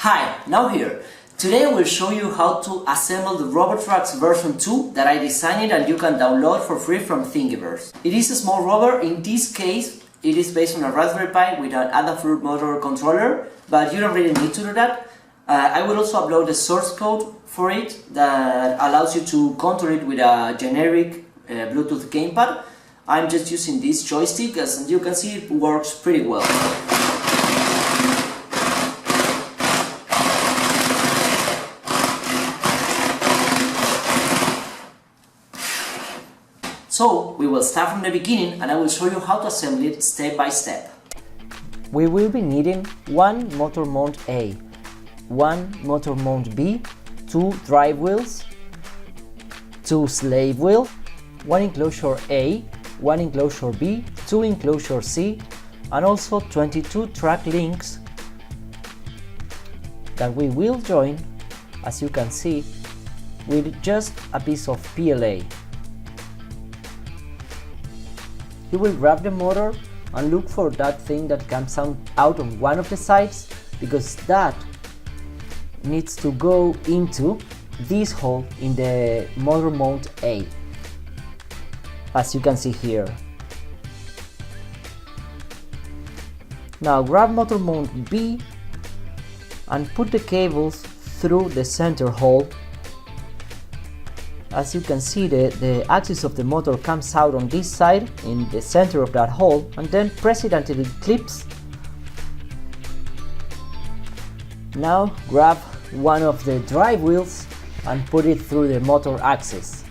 Hi, now here. Today I will show you how to assemble the Rover Tracks version 2 that I designed and you can download for free from Thingiverse. It is a small rover. In this case it is based on a Raspberry Pi with an Adafruit motor controller, but you don't really need to do that. I will also upload the source code for it that allows you to control it with a generic Bluetooth gamepad. I'm just using this joystick, as you can see it works pretty well. So we will start from the beginning and I will show you how to assemble it step by step. We will be needing one motor mount A, one motor mount B, two drive wheels, two slave wheels, one enclosure A, one enclosure B, two enclosure C, and also 22 track links that we will join, as you can see, with just a piece of PLA. You will grab the motor and look for that thing that comes out on one of the sides, because that needs to go into this hole in the motor mount A, as you can see here. Now grab motor mount B and put the cables through the center hole. As you can see, the axis of the motor comes out on this side in the center of that hole, and then press it until it clips. Now grab one of the drive wheels and put it through the motor axis.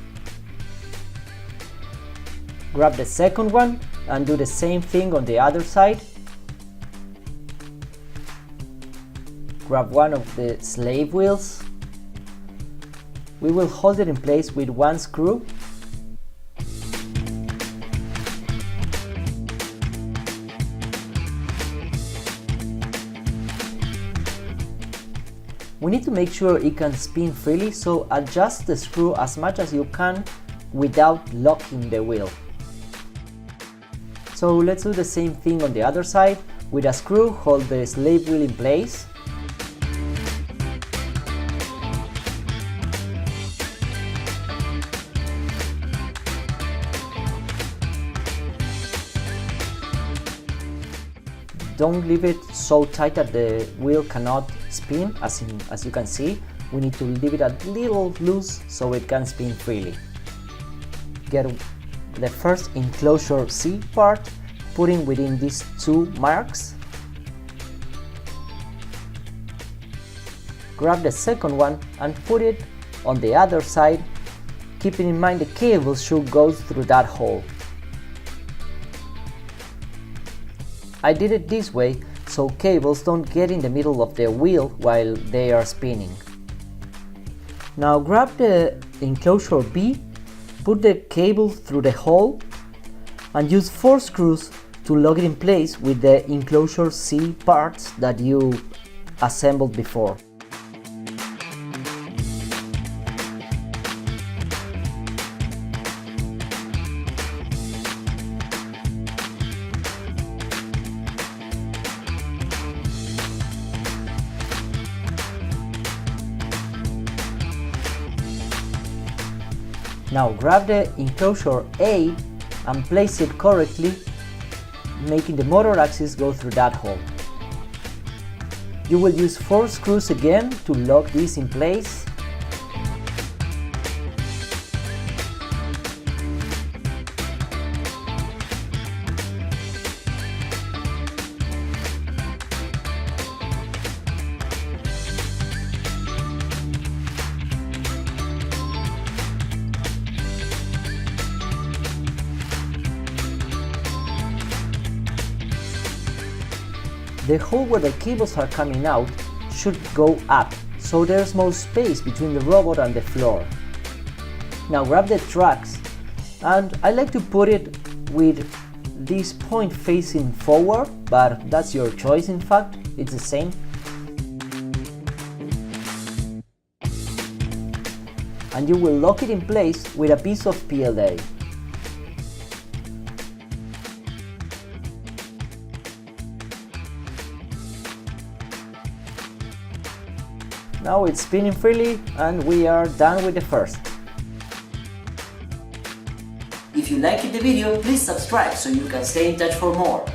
Grab the second one and do the same thing on the other side. Grab one of the slave wheels. We will hold it in place with one screw. We need to make sure it can spin freely, so adjust the screw as much as you can without locking the wheel. So let's do the same thing on the other side. With a screw, hold the slave wheel in place. Don't leave it so tight that the wheel cannot spin, as you can see. We need to leave it a little loose so it can spin freely. Get the first enclosure C part, putting within these two marks. Grab the second one and put it on the other side, keeping in mind the cable should go through that hole. I did it this way so cables don't get in the middle of the wheel while they are spinning. Now grab the enclosure B, put the cable through the hole, and use 4 screws to lock it in place with the enclosure C parts that you assembled before. Now grab the enclosure A and place it correctly, making the motor axis go through that hole. You will use 4 screws again to lock this in place. The hole where the cables are coming out should go up, so there's more space between the robot and the floor. Now grab the tracks, and I like to put it with this point facing forward, but that's your choice. In fact, it's the same. And you will lock it in place with a piece of PLA. Now it's spinning freely and we are done with the first. If you liked the video, please subscribe so you can stay in touch for more.